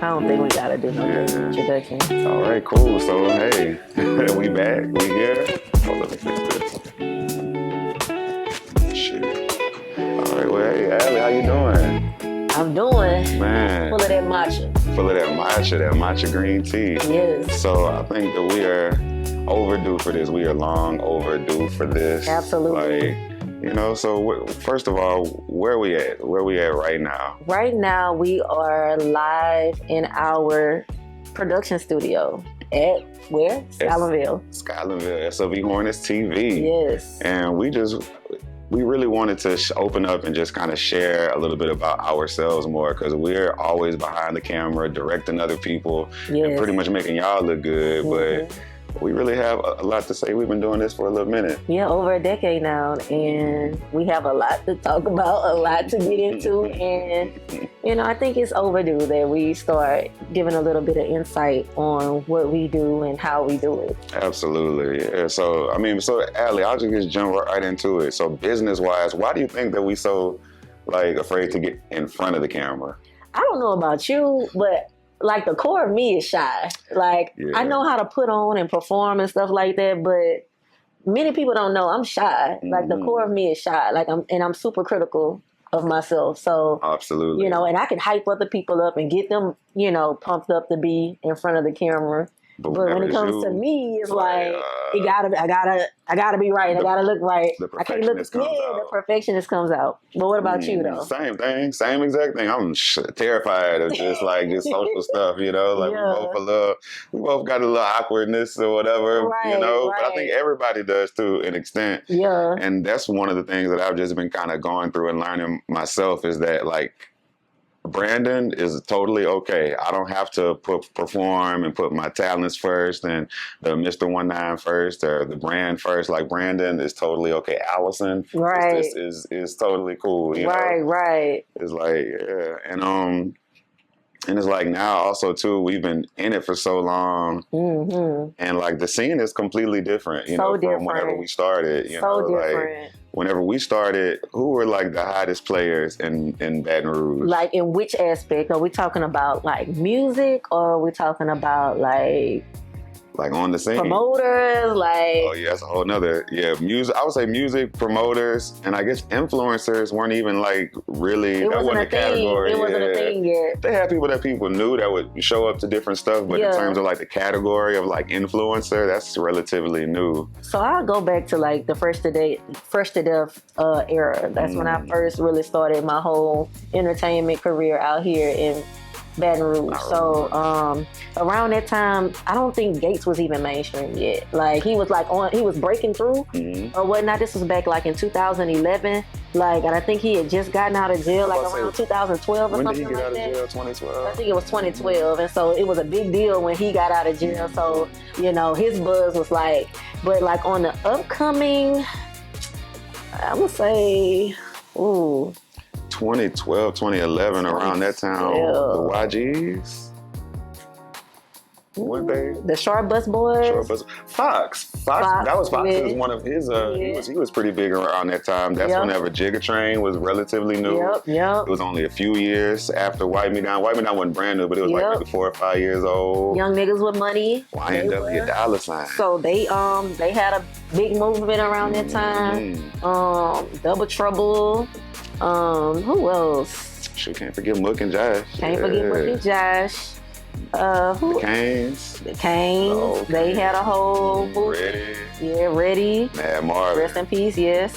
I don't think we gotta do no introduction. All right, cool. So hey, we back. We here. Oh, let me fix this. Shit. All right. Well, hey, Allie, how you doing? I'm doing Man. full of that matcha. Full of that matcha green tea. Yes. So I think that we are overdue for this. We are long overdue for this. Absolutely. Like, you know, so first of all, where we at? Where we at right now? Right now, we are live in our production studio at where? Skylandville. Skylandville, SLV Hornets TV. Yes. And we really wanted to open up and just kind of share a little bit about ourselves more, because we're always behind the camera, directing other people, and pretty much making y'all look good. But we really have a lot to say. We've been doing this for a little minute. Yeah, over a decade now, and we have a lot to talk about, a lot to get into, and you know, I think it's overdue that we start giving a little bit of insight on what we do and how we do it. Absolutely, yeah. So, Allie, I'll just jump right into it. So, business-wise, why do you think that we so afraid to get in front of the camera? I don't know about you, but like the core of me is shy. I know how to put on and perform and stuff like that, but many people don't know I'm shy. Like the core of me is shy. I'm super critical of myself. So absolutely, you know, and I can hype other people up and get them, you know, pumped up to be in front of the camera. But when it comes to me, it's I gotta be right. I gotta look right. I can't look. The perfectionist comes out. But what about you though? Same thing, same exact thing. I'm terrified of just social stuff. You know, we both got a little awkwardness or whatever. You know, but I think everybody does to an extent. Yeah. And that's one of the things that I've just been kind of going through and learning myself is that Brandon is totally okay. I don't have to perform and put my talents first and the Mr. OneNine first or the brand first. Like Brandon is totally okay. Allison is totally cool. You know? Right. It's and it's now also too, we've been in it for so long, and the scene is completely different, from whenever we started. You know, different. Whenever we started, who were the hottest players in Baton Rouge? In which aspect? Are we talking about music, or are we talking about on the scene? Promoters, Oh yeah, that's a whole nother, music. I would say music, promoters, and I guess influencers weren't even really, that wasn't a category. It wasn't a thing yet. They had people that people knew that would show up to different stuff, but in terms of the category of influencer, that's relatively new. So I'll go back to the Fresh to Death era. That's when I first really started my whole entertainment career out here in Baton Rouge. So around that time, I don't think Gates was even mainstream yet. He was he was breaking through or whatnot. This was back in 2011. And I think he had just gotten out of jail around 2012 or something like that. When did he get out of jail? 2012? I think it was 2012. And so it was a big deal when he got out of jail. So, you know, his buzz was but on the upcoming, I would say, 2012, 2011, around that time, the YGs. What they? The Short Bus Boys. Fox. That was Fox. Was one of his. He was pretty big around that time. That's whenever Jigga Train was relatively new. Yep. It was only a few years after Wipe Me Down. Wipe Me Down wasn't brand new, but it was maybe 4 or 5 years old. Young niggas with money. YNW dollar sign. So they had a big movement around that time. Double Trouble. Who else? Sure, can't forget Mook and Josh. Can't forget Mook and Josh. The Canes. The Canes. They had a whole movie. Ready. Yeah, Ready. Mad Marvin. Rest in peace, yes.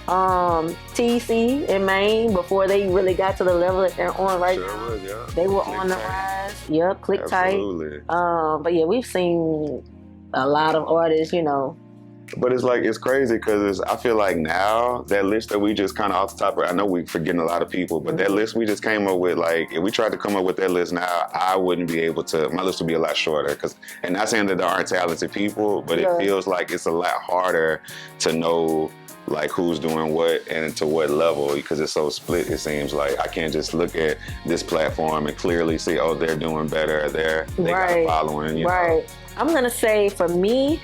TC in Maine, before they really got to the level that they're on right now. They were on the rise. Yep, Click Tight. But yeah, we've seen a lot of artists, you know. But it's crazy because I feel like now that list that we just kind of off the top of, I know we're forgetting a lot of people, but that list we just came up with, if we tried to come up with that list now, I wouldn't be able to, my list would be a lot shorter. And not saying that there aren't talented people, but it feels like it's a lot harder to know who's doing what and to what level, because it's so split. It seems I can't just look at this platform and clearly see, oh, they're doing better, they got a following. You know? I'm gonna say for me,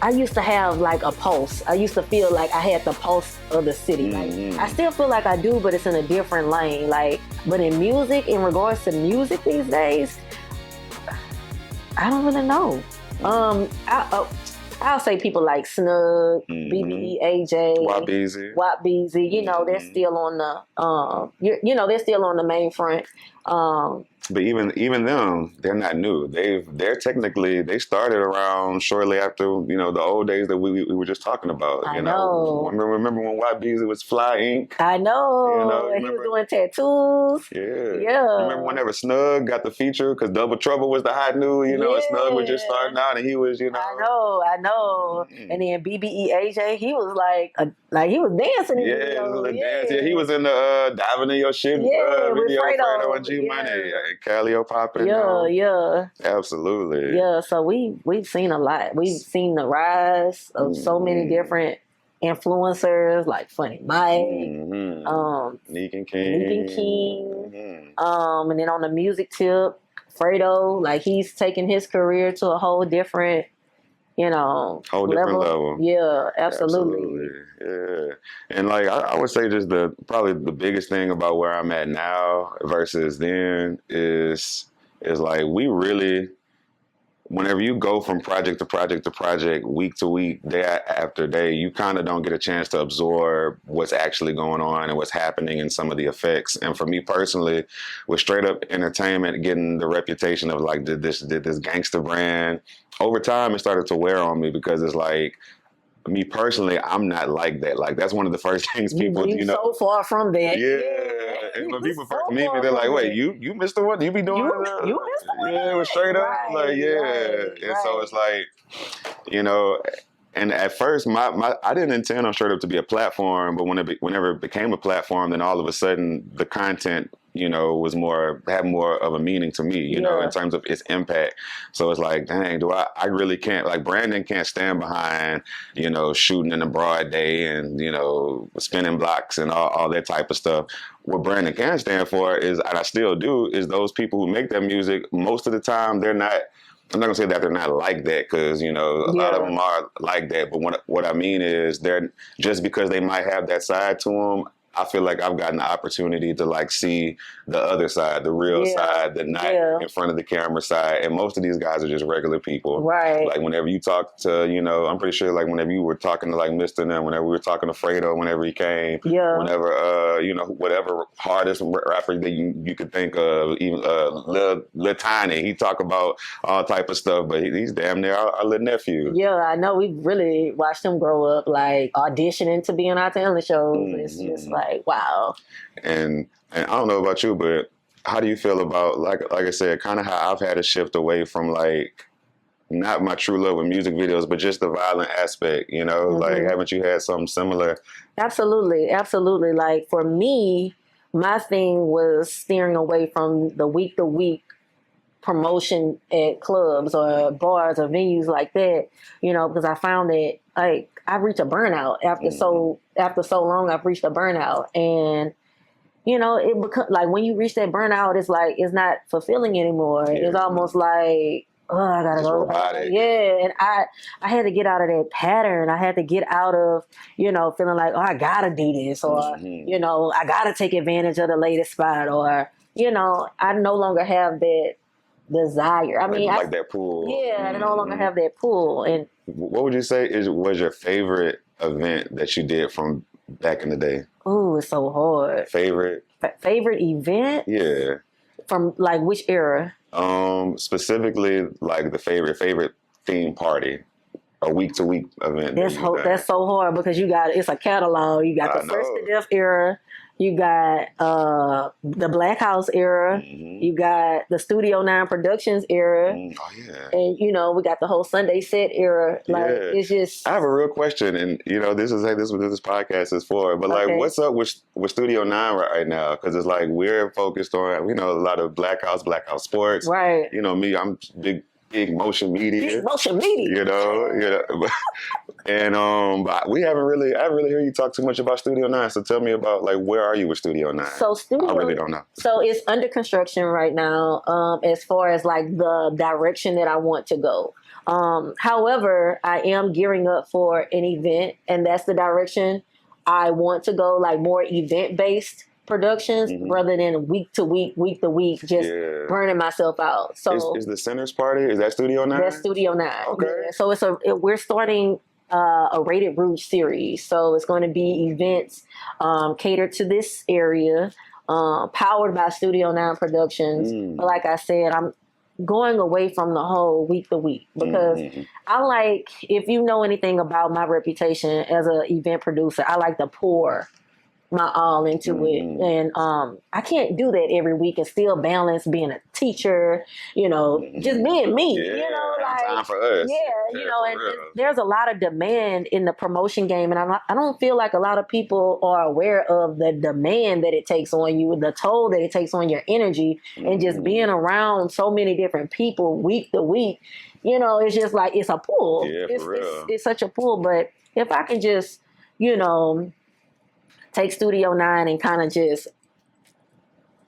I used to have like a pulse. I used to feel like I had the pulse of the city. Like I still feel like I do, but it's in a different lane. Like, but in music, in regards to music these days, I don't really know. I'll say people like Snug, BBE, AJ, Wap Beezy. You know, they're still on the they're still on the main front. But even them, they're not new. They started around shortly after the old days that we were just talking about. I know. Remember when White Beezy was Fly Inc. I know. He was doing tattoos. Yeah. Remember whenever Snug got the feature because Double Trouble was the hot new. And Snug was just starting out, and he was I know. And then BBE AJ, he was like he was dancing. Yeah, he was in the diving in your shit video with Fredo and G Money. And Calio popping. Yeah. Absolutely. Yeah, so we've seen a lot. We've seen the rise of so many different influencers like Funny Mike, Neek and King. And then on the music tip, Fredo, like he's taking his career to a whole different whole different level. Yeah, absolutely. Yeah. And like I would say just probably the biggest thing about where I'm at now versus then is like we really, whenever you go from project to project to project, week to week, day after day, you kind of don't get a chance to absorb what's actually going on and what's happening and some of the effects. And for me personally, with Straight Up Entertainment getting the reputation of like did this gangster brand, over time it started to wear on me because it's like, me personally, I'm not like that. Like that's one of the first things people, so far from that. Yeah. And when people first meet me, they're like, "Wait, you missed the one? You be doing it? You missed the one? Yeah, it was Straight Up." Right, like, yeah. Right. And so it's like, and at first, I didn't intend on Straight Up to be a platform, but whenever it became a platform, then all of a sudden the content, was had more of a meaning to me, in terms of its impact. So it's like, dang, I really can't, like Brandon can't stand behind, shooting in the broad day and, spinning blocks and all that type of stuff. What Brandon can stand for is, and I still do, is those people who make that music, most of the time they're not, I'm not gonna say that they're not like that because, a lot of them are like that. But what I mean is they're just because they might have that side to them, I feel like I've gotten the opportunity to like see the other side, the real side, the not in front of the camera side. And most of these guys are just regular people. Right. Like whenever you talk to, I'm pretty sure like whenever you were talking to like Mr. and whenever we were talking to Fredo, whenever he came, whenever, whatever hardest rapper that you could think of, even Lil Tiny, he talk about all type of stuff, but he's damn near our little nephew. Yeah, I know. We really watched him grow up, like auditioning to be on our talent shows. It's just like, wow. And I don't know about you, but how do you feel about, like I said, kind of how I've had to shift away from like, not my true love of music videos, but just the violent aspect, like haven't you had something similar? Absolutely. Like for me, my thing was steering away from the week to week promotion at clubs or bars or venues like that, because I found that like I've reached a burnout after so long. I've reached a burnout, and it becomes like when you reach that burnout, it's like it's not fulfilling anymore. Yeah. It's almost like, oh, I gotta go. Robotic. Yeah, and I had to get out of that pattern. I had to get out of feeling like, oh, I gotta do this, or I gotta take advantage of the latest spot, or I no longer have that desire. I mean, like that pull. Yeah, I no longer have that pull. And what would you say was your favorite event that you did from back in the day? Oh, it's so hard. Favorite event? Yeah. From like which era? Specifically, like the favorite theme party, a week to week event. That's so hard because it's a catalog. You got the First to Death era. You got the Black House era. You got the Studio 9 Productions era. Oh yeah. And we got the whole Sunday Set era. Like it's just. I have a real question, and this is what this podcast is for. But like, what's up with Studio 9 right now? Because it's like we're focused on a lot of Black House Sports. Right. Me, I'm big motion media. Big motion media. And but I haven't really heard you talk too much about Studio 9. So tell me about like where are you with Studio 9? So I really don't know. So it's under construction right now. As far as like the direction that I want to go. However, I am gearing up for an event, and that's the direction I want to go, like more event based productions rather than week to week, just burning myself out. So is the Centers Party, is that Studio 9? That's Studio 9. Okay. Yeah. So we're starting a Rated Rouge series. So it's going to be events catered to this area, powered by Studio 9 Productions. But like I said, I'm going away from the whole week to week because I like, if you know anything about my reputation as an event producer, I like to pour my all into it. And I can't do that every week and still balance being a teacher, you know, just being me, you know, like time for us. you know, and there's a lot of demand in the promotion game, and I don't feel like a lot of people are aware of the demand that it takes on you, the toll that it takes on your energy, and just being around so many different people week to week, you know, it's just like, it's a pull. It's such a pull. But if I can just, you know, take Studio 9 and kind of just,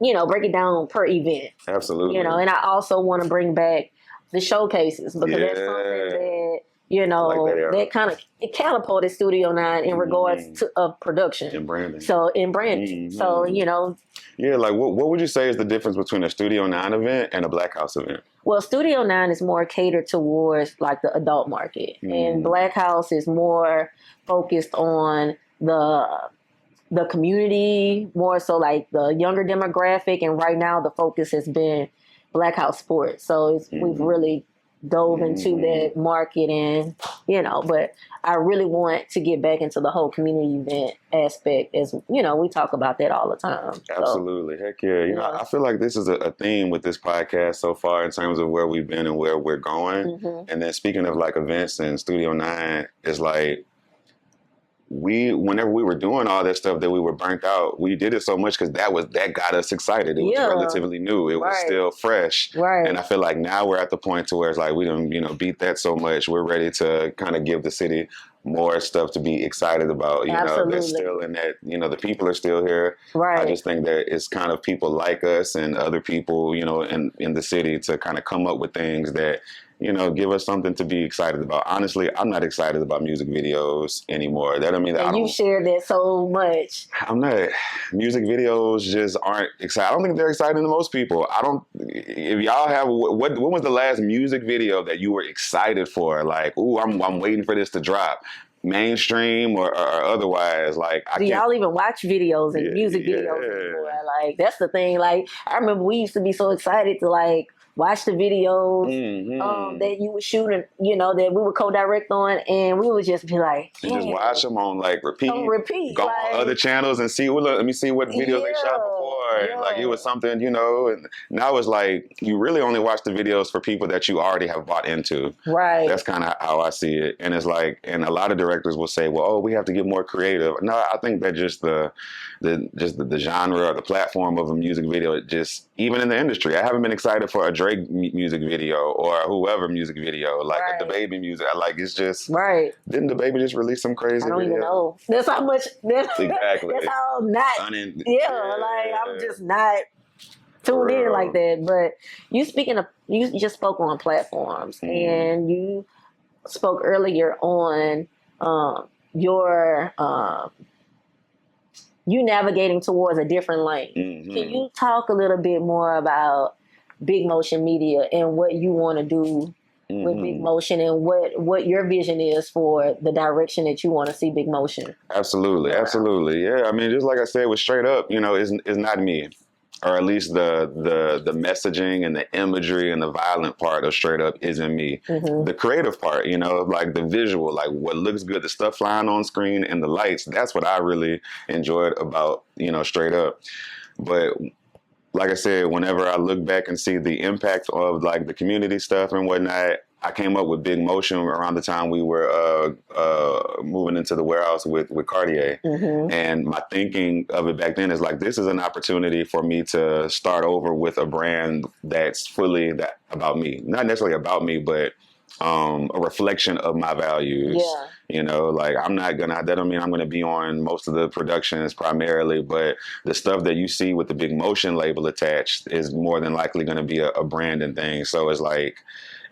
you know, break it down per event. Absolutely. You know, and I also want to bring back the showcases because that's something that, you know, like that kind of, it catapulted Studio 9 in regards to production. And branding. So, in branding. So, you know. Yeah, like what would you say is the difference between a Studio 9 event and a Black House event? Well, Studio 9 is more catered towards like the adult market. And Black House is more focused on the community, more so like the younger demographic, and right now the focus has been Black House sports. So we've really dove into that market, and you know, but I really want to get back into the whole community event aspect, as you know, we talk about that all the time. Absolutely. So, heck yeah. You know, I feel like this is a theme with this podcast so far in terms of where we've been and where we're going. And then speaking of like events and Studio 9, it's like, whenever we were doing all that stuff that we were burnt out, we did it so much because that got us excited. It was relatively new. It was still fresh. And I feel like now we're at the point to where it's like we done, you know, beat that so much. We're ready to kind of give the city more stuff to be excited about. You know, they're still in that, you know, the people are still here. I just think that it's kind of people like us and other people, you know, in the city to kind of come up with things that, you know, give us something to be excited about. Honestly, I'm not excited about music videos anymore. That don't mean that you share that so much. I'm not. Music videos just aren't exciting. I don't think they're exciting to most people. If y'all have, what was the last music video that you were excited for? Like, ooh, I'm waiting for this to drop. Mainstream or otherwise, like do y'all even watch videos and music videos anymore? Like, that's the thing. Like, I remember we used to be so excited to like watch the videos that you were shooting, you know, that we would co-direct on, and we would just be like, and just watch them on like repeat. Go like, on other channels and see. Well, let me see what videos they shot before. And like, it was something, you know. And now it's like you really only watch the videos for people that you already have bought into. That's kind of how I see it. And it's like, and a lot of directors will say, well, oh, we have to get more creative. No, I think that just the genre or the platform of a music video, it just, even in the industry, I haven't been excited for a Drake music video or whoever music video, like a DaBaby music. Like, it's just didn't DaBaby just release some crazy? I don't video? even know. That's how much. Exactly. That's how not. Like I'm just not tuned in like that. But you just spoke on platforms, and you spoke earlier on your you navigating towards a different lane. Can you talk a little bit more about Big Motion Media and what you want to do with Big Motion, and what your vision is for the direction that you want to see Big Motion? Absolutely. Yeah, I mean, just like I said with Straight Up, you know, is not me, or at least the messaging and the imagery and the violent part of Straight Up isn't me. The creative part, you know, like the visual, like what looks good, the stuff flying on screen and the lights, that's what I really enjoyed about, you know, Straight Up. But like I said, whenever I look back and see the impact of like the community stuff and whatnot, I came up with Big Motion around the time we were moving into the warehouse with Cartier. And my thinking of it back then is like, this is an opportunity for me to start over with a brand that's fully about me. Not necessarily about me, but a reflection of my values. You know, like that don't mean I'm gonna be on most of the productions primarily, but the stuff that you see with the Big Motion label attached is more than likely gonna be a branding thing. So it's like,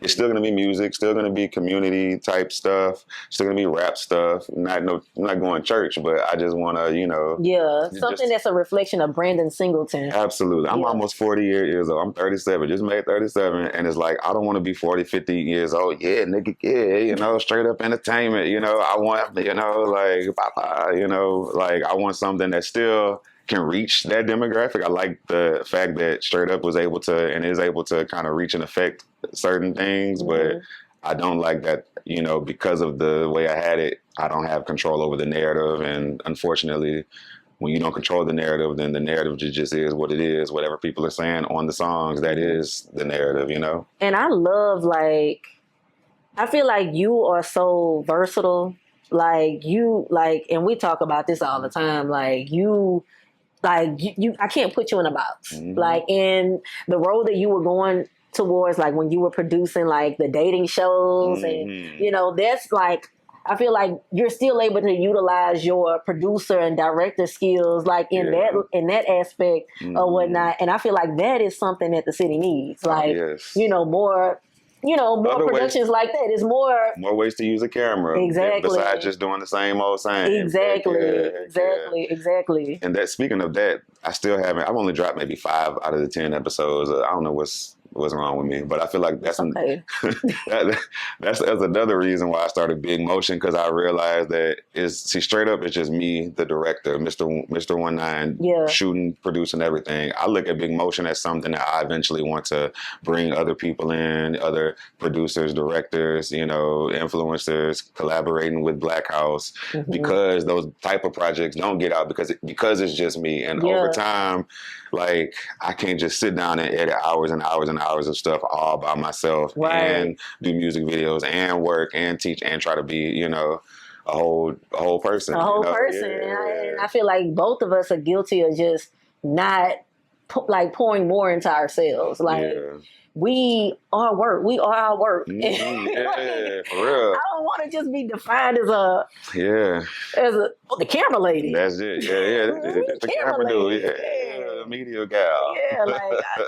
it's still gonna be music, still gonna be community type stuff, still gonna be rap stuff. I'm not going to church, but I just want to, something that's a reflection of Brandon Singleton. Absolutely. I'm almost 40 years old. I'm 37, just made 37. And it's like, I don't want to be 40, 50 years old. Yeah, nigga, yeah, straight up entertainment. I want, like, I want something that still can reach that demographic. I like the fact that Straight Up was able to and is able to kind of reach and affect certain things, but I don't like that, because of the way I had it, I don't have control over the narrative. And unfortunately, when you don't control the narrative, then the narrative just is what it is. Whatever people are saying on the songs, that is the narrative, And I love, I feel like you are so versatile. And we talk about this all the time. I can't put you in a box. In the road that you were going towards, when you were producing the dating shows and that's I feel like you're still able to utilize your producer and director skills in that aspect or whatnot. And I feel like that is something that the city needs. More productions like that. It's more ways to use a camera. Exactly. Besides just doing the same old same. Exactly. And that, speaking of that, I've only dropped maybe 5 out of the 10 episodes. I don't know what's wrong with me, but I feel like that's okay. that's another reason why I started Big Motion, because I realized that Straight Up is just me, the director, Mr. OneNine, shooting, producing everything. I look at Big Motion as something that I eventually want to bring other people in, other producers, directors, influencers, collaborating with Black House, because those type of projects don't get out because it's just me. And over time, I can't just sit down and edit hours and hours and hours of stuff all by myself and do music videos and work and teach and try to be, a whole person. A whole person. And I feel like both of us are guilty of just not pouring more into ourselves. We are work. We are our work. For real. I don't want to just be defined as the camera lady. That's it. The camera dude. Media gal.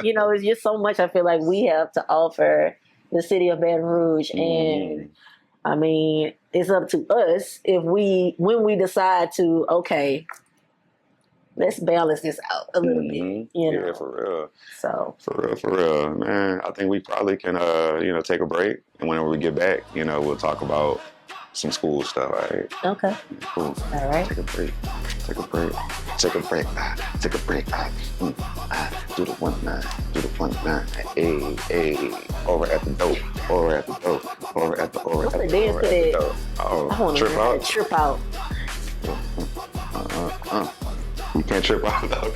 It's just so much I feel like we have to offer the city of Baton Rouge, and I mean, it's up to us when we decide to, okay, let's balance this out a little bit. Yeah, for real. So for real, man. I think we probably can, take a break, and whenever we get back, we'll talk about some school stuff. All right. Okay. Cool. All right. Take a break. Do the OneNine. Hey. Over at the dope. What's the dance to that? Oh, I want to trip out. You can't trip out though.